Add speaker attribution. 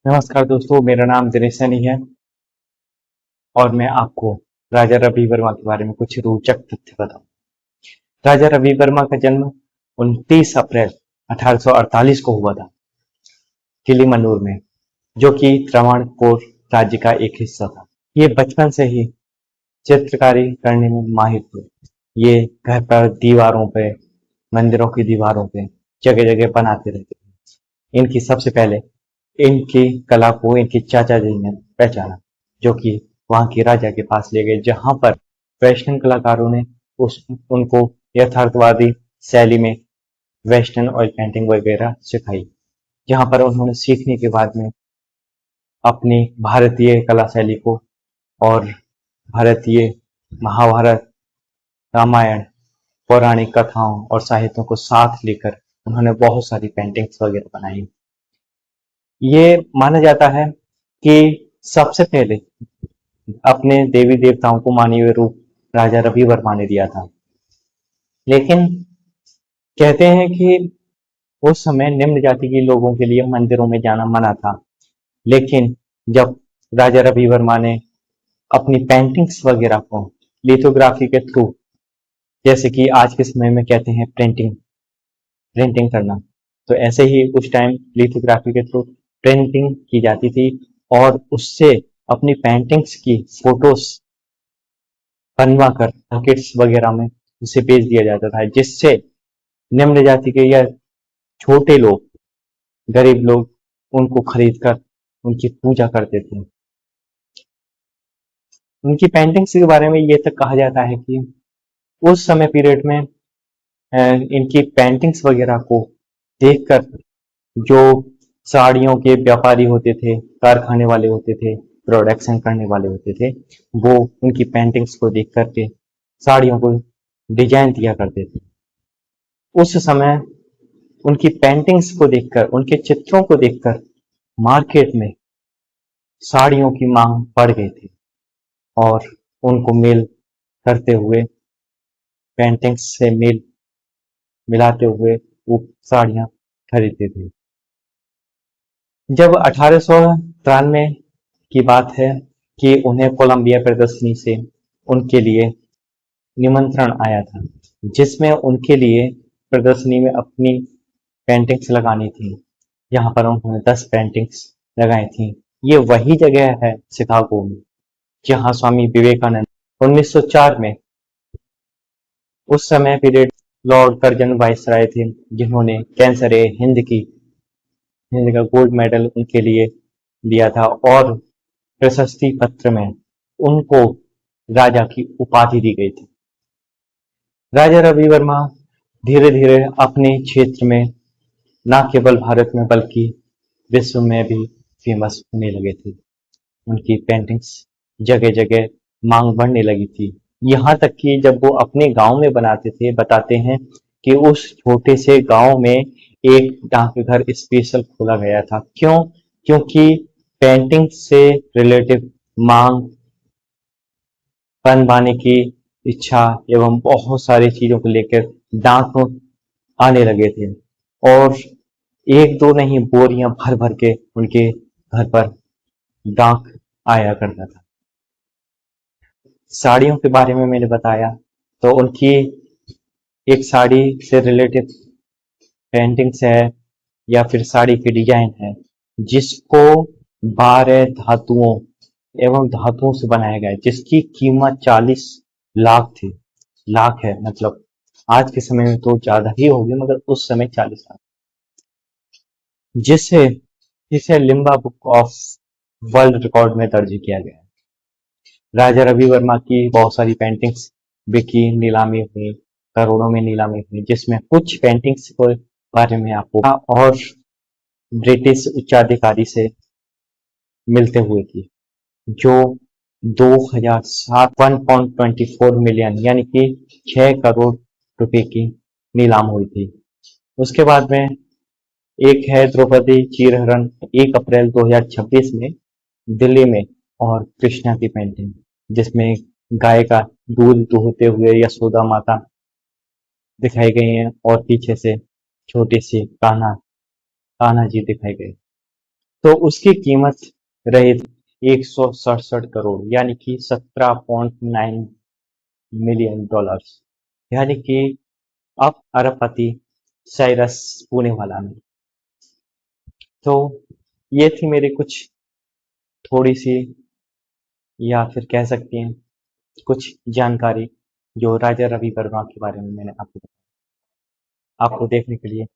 Speaker 1: नमस्कार दोस्तों, मेरा नाम दिनेश सैनी है और मैं आपको राजा रवि वर्मा के बारे में कुछ रोचक तथ्य बताऊं। राजा रवि वर्मा का जन्म 29 अप्रैल 1848 को हुआ था किलीमन्नूर में, जो कि त्रावणकोर राज्य का एक हिस्सा था। ये बचपन से ही चित्रकारी करने में माहिर थे। ये घर पर दीवारों पे, मंदिरों की दीवारों पे जगह जगह बनाते रहते थे। इनकी सबसे पहले इनकी कला को इनके चाचा जी ने पहचाना, जो कि वहां के राजा के पास ले गए, जहां पर वेस्टर्न कलाकारों ने उनको यथार्थवादी शैली में वेस्टर्न ऑयल पेंटिंग वगैरह सिखाई। जहां पर उन्होंने सीखने के बाद में अपनी भारतीय कला शैली को और भारतीय महाभारत, रामायण, पौराणिक कथाओं और साहित्यों को साथ लेकर उन्होंने बहुत सारी पेंटिंग्स वगैरह बनाई। ये माना जाता है कि सबसे पहले अपने देवी देवताओं को मानवीय रूप राजा रवि वर्मा ने दिया था। लेकिन कहते हैं कि उस समय निम्न जाति के लोगों के लिए मंदिरों में जाना मना था। लेकिन जब राजा रवि वर्मा ने अपनी पेंटिंग्स वगैरह को लिथोग्राफी के थ्रू, जैसे कि आज के समय में कहते हैं प्रिंटिंग प्रिंटिंग करना, तो ऐसे ही उस टाइम लिथोग्राफी के थ्रू प्रिंटिंग की जाती थी और उससे अपनी पेंटिंग्स की फोटोज बनवा कर मार्केट्स वगैरह में उसे बेच दिया जाता था, जिससे निम्न जाति के या छोटे लोग, गरीब लोग उनको खरीद कर उनकी पूजा करते थे। उनकी पेंटिंग्स के बारे में ये तक कहा जाता है कि उस समय पीरियड में इनकी पेंटिंग्स वगैरह को देखकर जो साड़ियों के व्यापारी होते थे, कारखाने वाले होते थे, प्रोडक्शन करने वाले होते थे, वो उनकी पेंटिंग्स को देख करके साड़ियों को डिजाइन दिया करते थे। उस समय उनकी पेंटिंग्स को देखकर, उनके चित्रों को देखकर मार्केट में साड़ियों की मांग बढ़ गई थी और उनको मेल करते हुए, पेंटिंग्स से मेल मिलाते हुए वो साड़ियां खरीदते थे। जब 1893 की बात है कि उन्हें कोलंबिया प्रदर्शनी से उनके लिए निमंत्रण आया था, जिसमें उनके लिए प्रदर्शनी में अपनी पेंटिंग्स लगानी थी। यहाँ पर उन्होंने 10 पेंटिंग्स लगाई थी। ये वही जगह है शिकागो में जहाँ स्वामी विवेकानंद 1904 में, उस समय पीरियड लॉर्ड कर्जन वाइसराय थे, जिन्होंने कैंसर ए हिंद का गोल्ड मेडल उनके लिए दिया था और प्रशस्ति पत्र में उनको राजा की उपाधि दी गई थी। राजा रवि वर्मा धीरे धीरे अपने क्षेत्र में न केवल भारत में बल्कि विश्व में भी फेमस होने लगे थे। उनकी पेंटिंग्स जगह जगह मांग बढ़ने लगी थी। यहाँ तक कि जब वो अपने गांव में बनाते थे, बताते हैं कि उस छोटे से गांव में एक डाकघर स्पेशल खोला गया था। क्यों? क्योंकि पेंटिंग से रिलेटिव मांग बनवाने की इच्छा एवं बहुत सारी चीजों को लेकर डाक आने लगे थे और एक दो नहीं, बोरियां भर भर के उनके घर पर डाक आया करता था। साड़ियों के बारे में मैंने बताया, तो उनकी एक साड़ी से रिलेटेड पेंटिंग्स है या फिर साड़ी की डिजाइन है, जिसको 12 धातुओं एवं धातुओं से बनाया गया है, जिसकी कीमत 40 लाख थी। लाख है मतलब, आज के समय में तो ज्यादा ही होगी, मगर उस समय 40 लाख, जिसे इसे Limba book of world record में दर्ज किया गया है। राजा रवि वर्मा की बहुत सारी पेंटिंग्स बिकी, नीलामी हुई, करोड़ों में नीलामी हुई, जिसमें कुछ पेंटिंग्स के बारे में आपको और ब्रिटिश उच्चाधिकारी से मिलते हुए थी, जो 2007 1.24 मिलियन यानी कि 6 करोड़ रुपए की नीलाम हुई थी। उसके बाद में एक है द्रौपदी चीरहरण, 1 अप्रैल 2026 में दिल्ली में, और कृष्णा की पेंटिंग, जिसमें गाय का दूध दुहते हुए यशोदा माता दिखाई गई हैं और पीछे से छोटी सी कान्हा कान्हा जी दिखाई गए। तो उसकी कीमत रही 167 करोड़, यानी कि 17.9 मिलियन डॉलर्स, यानी कि अब अरबपति साइरस पूनेवाला में। तो ये थी मेरी कुछ थोड़ी सी, या फिर कह सकती हैं कुछ जानकारी, जो राजा रवि वर्मा के बारे में मैंने आपको बताया। आपको देखने के लिए